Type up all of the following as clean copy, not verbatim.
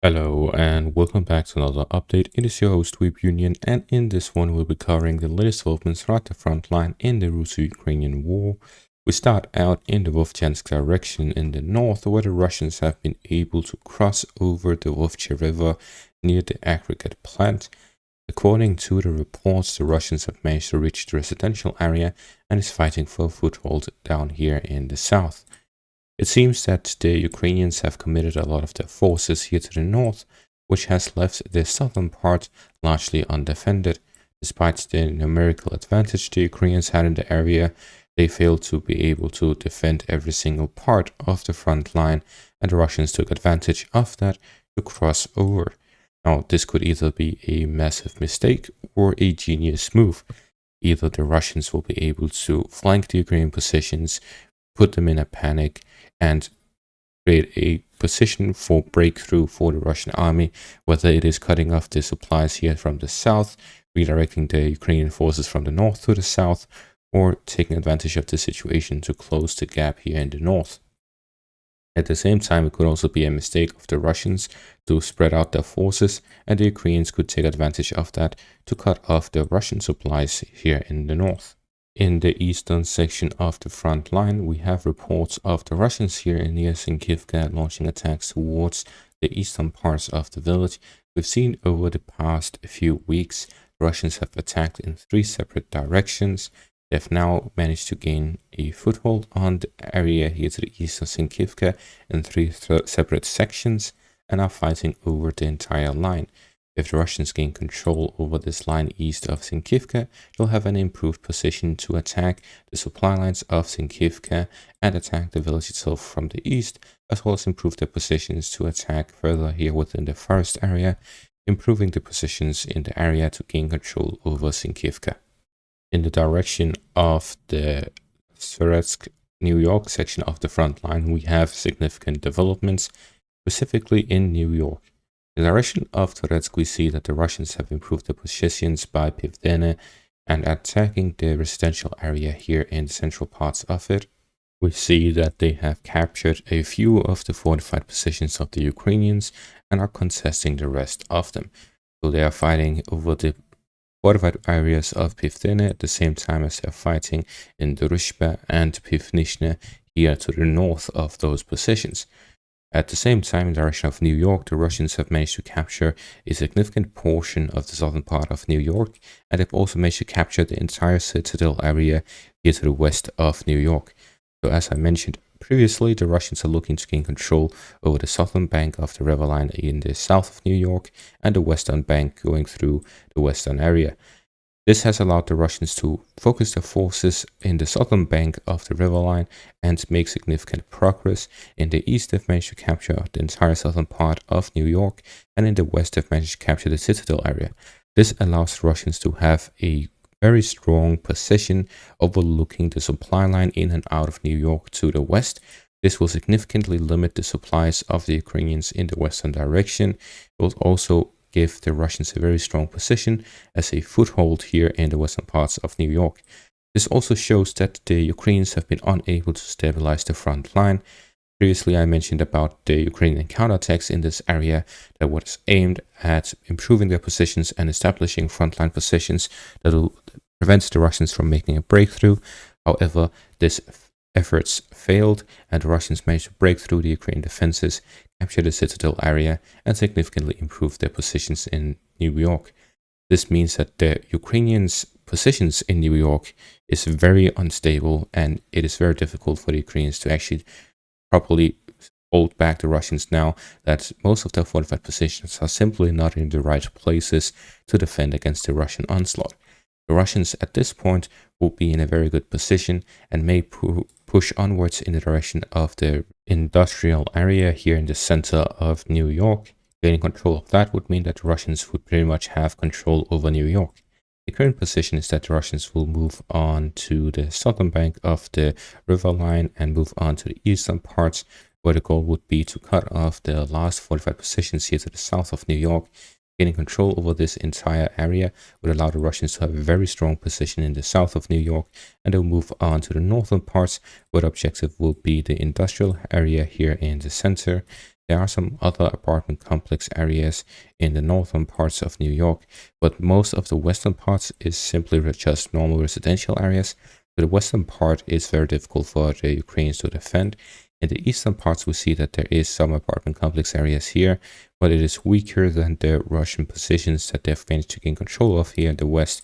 Hello and welcome back to another update. It is your host Union, and in this one we'll be covering the latest developments right at the front line in the Russo-Ukrainian war. We start out in the Vovcha direction in the north, where the Russians have been able to cross over the Vovcha river near the aggregate plant. According to the reports, the Russians have managed to reach the residential area and is fighting for a foothold down here in the south. It seems that the Ukrainians have committed a lot of their forces here to the north, which has left the southern part largely undefended. Despite the numerical advantage the Ukrainians had in the area, they failed to be able to defend every single part of the front line, and the Russians took advantage of that to cross over. Now, this could either be a massive mistake or a genius move. Either the Russians will be able to flank the Ukrainian positions, put them in a panic, and create a position for breakthrough for the Russian army, whether it is cutting off the supplies here from the south, redirecting the Ukrainian forces from the north to the south, or taking advantage of the situation to close the gap here in the north. At the same time, it could also be a mistake of the Russians to spread out their forces, and the Ukrainians could take advantage of that to cut off the Russian supplies here in the north. In the eastern section of the front line, we have reports of the Russians here near Yevhenivka launching attacks towards the eastern parts of the village. We've seen over the past few weeks, the Russians have attacked in 3 separate directions. They've now managed to gain a foothold on the area here to the east of Yevhenivka in 3 separate sections and are fighting over the entire line. If the Russians gain control over this line east of Yevhenivka, they'll have an improved position to attack the supply lines of Yevhenivka and attack the village itself from the east, as well as improve their positions to attack further here within the forest area, improving the positions in the area to gain control over Yevhenivka. In the direction of the Sveretsk, New York section of the front line, we have significant developments, specifically in New York. In the direction of Toretsk, we see that the Russians have improved their positions by Pivdene and attacking the residential area here in the central parts of it. We see that they have captured a few of the fortified positions of the Ukrainians and are contesting the rest of them. So they are fighting over the fortified areas of Pivdene at the same time as they are fighting in Drushba and Pivnishne here to the north of those positions. At the same time, in the direction of New York, the Russians have managed to capture a significant portion of the southern part of New York, and they've also managed to capture the entire citadel area here to the west of New York. So as I mentioned previously, the Russians are looking to gain control over the southern bank of the river line in the south of New York and the western bank going through the western area. This has allowed the Russians to focus their forces in the southern bank of the river line and make significant progress. In the east, they've managed to capture the entire southern part of New York, and in the west, they've managed to capture the citadel area. This allows the Russians to have a very strong position overlooking the supply line in and out of New York to the west. This will significantly limit the supplies of the Ukrainians in the western direction. It will also give the Russians a very strong position as a foothold here in the western parts of New York. This also shows that the Ukrainians have been unable to stabilize the front line. Previously, I mentioned about the Ukrainian counterattacks in this area that was aimed at improving their positions and establishing frontline positions that will prevent the Russians from making a breakthrough. However, these efforts failed, and the Russians managed to break through the Ukrainian defenses, capture the citadel area, and significantly improve their positions in New York. This means that the Ukrainians' positions in New York is very unstable, and it is very difficult for the Ukrainians to actually properly hold back the Russians now that most of their fortified positions are simply not in the right places to defend against the Russian onslaught. The Russians at this point will be in a very good position and may push onwards in the direction of the industrial area here in the center of New York. Gaining control of that would mean that the Russians would pretty much have control over New York. The current position is that the Russians will move on to the southern bank of the river line and move on to the eastern parts, where the goal would be to cut off the last fortified positions here to the south of New York. Gaining control over this entire area would allow the Russians to have a very strong position in the south of New York, and they'll move on to the northern parts, where the objective will be the industrial area here in the center. There are some other apartment complex areas in the northern parts of New York, but most of the western parts is simply just normal residential areas. So the western part is very difficult for the Ukrainians to defend. In the eastern parts, we see that there is some apartment complex areas here, but it is weaker than the Russian positions that they've managed to gain control of here in the west.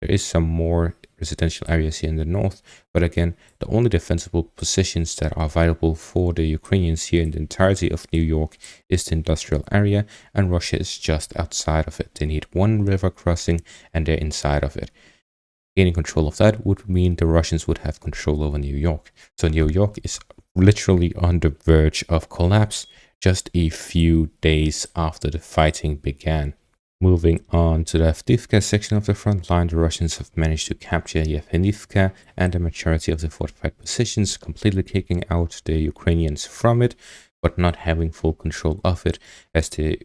There is some more residential areas here in the north, but again, the only defensible positions that are viable for the Ukrainians here in the entirety of New York is the industrial area, and Russia is just outside of it. They need one river crossing and they're inside of it. Gaining control of that would mean the Russians would have control over New York. So New York is literally on the verge of collapse just a few days after the fighting began. Moving on to the Avdiivka section of the front line, the Russians have managed to capture Yevhenivka and the majority of the fortified positions, completely kicking out the Ukrainians from it, but not having full control of it, as the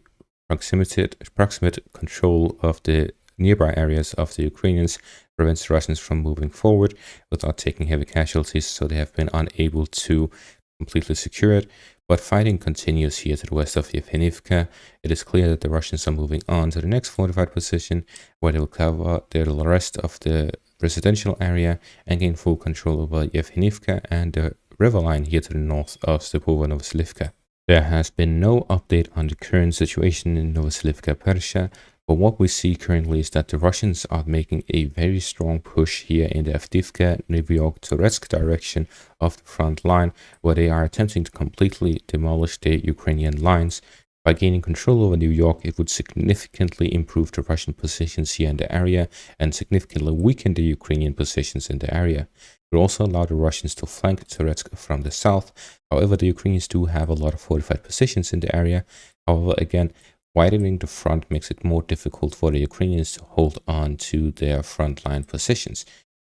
proximate control of the nearby areas of the Ukrainians prevents the Russians from moving forward without taking heavy casualties, so they have been unable to completely secure it. But fighting continues here to the west of Yevhenivka. It is clear that the Russians are moving on to the next fortified position, where they will cover the rest of the residential area and gain full control over Yevhenivka and the river line here to the north of Stepova Novoselivka. There has been no update on the current situation in Novoselivka Persha, but what we see currently is that the Russians are making a very strong push here in the Avdiivka, New York, Toretsk direction of the front line, where they are attempting to completely demolish the Ukrainian lines. By gaining control over New York, it would significantly improve the Russian positions here in the area and significantly weaken the Ukrainian positions in the area. It would also allow the Russians to flank Toretsk from the south. However, the Ukrainians do have a lot of fortified positions in the area. However, again, widening the front makes it more difficult for the Ukrainians to hold on to their frontline positions.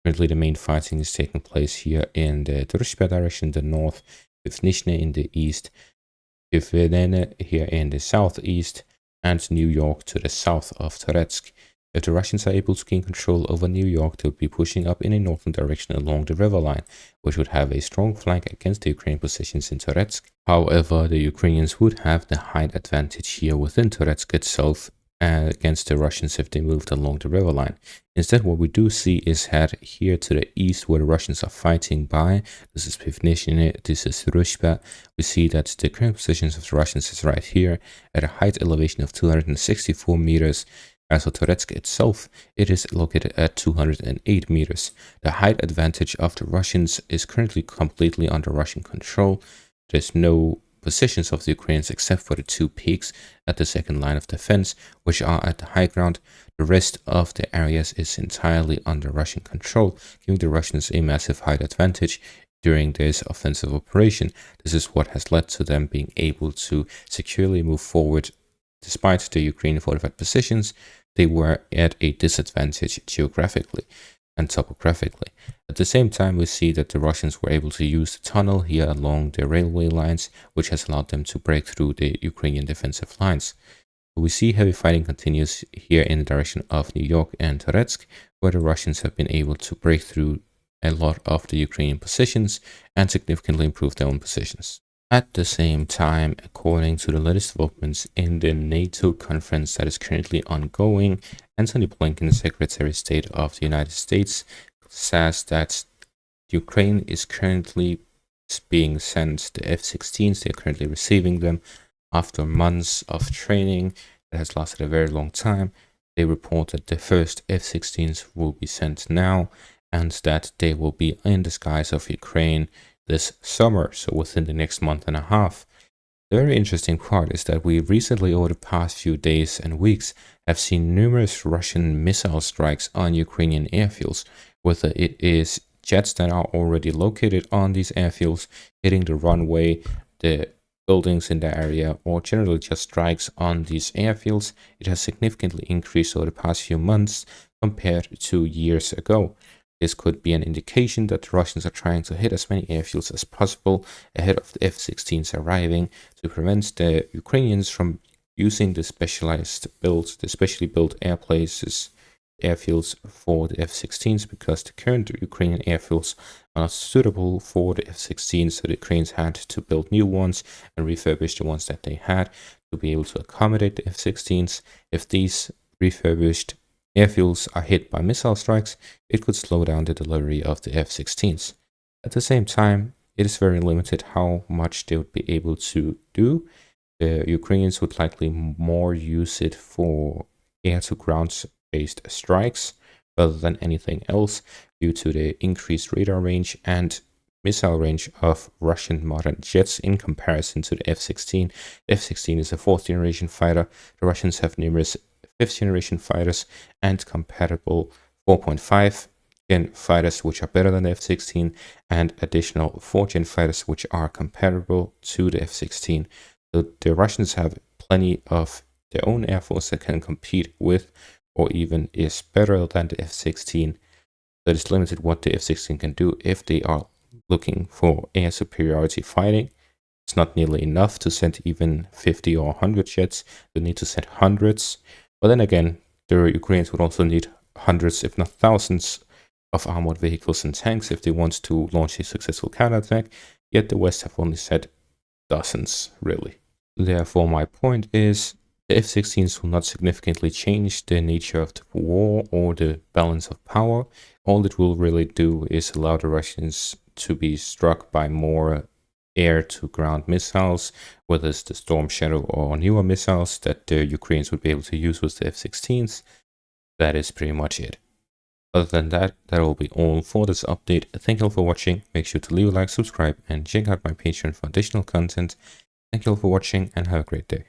Currently, the main fighting is taking place here in the Toretsk direction in the north, with Nizhny in the east, Yevhenivka here in the southeast, and New York to the south of Toretsk. If the Russians are able to gain control over New York, they would be pushing up in a northern direction along the river line, which would have a strong flank against the Ukrainian positions in Toretsk. However, the Ukrainians would have the height advantage here within Toretsk itself against the Russians if they moved along the river line. Instead, what we do see is head here to the east where the Russians are fighting by. This is Pivnishny, this is Rushba. We see that the current positions of the Russians is right here at a height elevation of 264 meters. As for Toretsk itself, it is located at 208 meters. The height advantage of the Russians is currently completely under Russian control. There's no positions of the Ukrainians except for the two peaks at the second line of defense, which are at the high ground. The rest of the areas is entirely under Russian control, giving the Russians a massive height advantage during this offensive operation. This is what has led to them being able to securely move forward. Despite the Ukrainian fortified positions, they were at a disadvantage geographically and topographically. At the same time, we see that the Russians were able to use the tunnel here along the railway lines, which has allowed them to break through the Ukrainian defensive lines. We see heavy fighting continues here in the direction of New York and Toretsk, where the Russians have been able to break through a lot of the Ukrainian positions and significantly improve their own positions. At the same time, according to the latest developments in the NATO conference that is currently ongoing, Antony Blinken, Secretary of State of the United States, says that Ukraine is currently being sent the F-16s. They're currently receiving them after months of training that has lasted a very long time. They report that the first F-16s will be sent now and that they will be in the skies of Ukraine this summer, so within the next month and a half. The very interesting part is that we recently, over the past few days and weeks, have seen numerous Russian missile strikes on Ukrainian airfields, whether it is jets that are already located on these airfields, hitting the runway, the buildings in the area, or generally just strikes on these airfields. It has significantly increased over the past few months compared to years ago. This could be an indication that the Russians are trying to hit as many airfields as possible ahead of the F-16s arriving to prevent the Ukrainians from using the specially built airfields for the F-16s, because the current Ukrainian airfields are not suitable for the F-16, so the Ukrainians had to build new ones and refurbish the ones that they had to be able to accommodate the F-16s. If these refurbished airfields are hit by missile strikes, it could slow down the delivery of the F-16s. At the same time, it is very limited how much they would be able to do. The Ukrainians would likely more use it for air-to-ground based strikes rather than anything else, due to the increased radar range and missile range of Russian modern jets in comparison to the F-16. The F-16 is a 4th generation fighter. The Russians have numerous 5th generation fighters and compatible 4.5 gen fighters which are better than the F-16, and additional 4th gen fighters which are comparable to the F-16. So the Russians have plenty of their own air force that can compete with or even is better than the F-16. That is limited what the F-16 can do if they are looking for air superiority fighting. It's not nearly enough to send even 50 or 100 jets. They need to send hundreds. But then again, the Ukrainians would also need hundreds, if not thousands, of armored vehicles and tanks if they want to launch a successful counterattack. Yet the West have only said dozens, really. Therefore, my point is, the F-16s will not significantly change the nature of the war or the balance of power. All it will really do is allow the Russians to be struck by more air-to-ground missiles, whether it's the Storm Shadow or newer missiles that the Ukrainians would be able to use with the F-16s. That is pretty much it. Other than that, that will be all for this update. Thank you all for watching. Make sure to leave a like, subscribe, and check out my Patreon for additional content. Thank you all for watching and have a great day.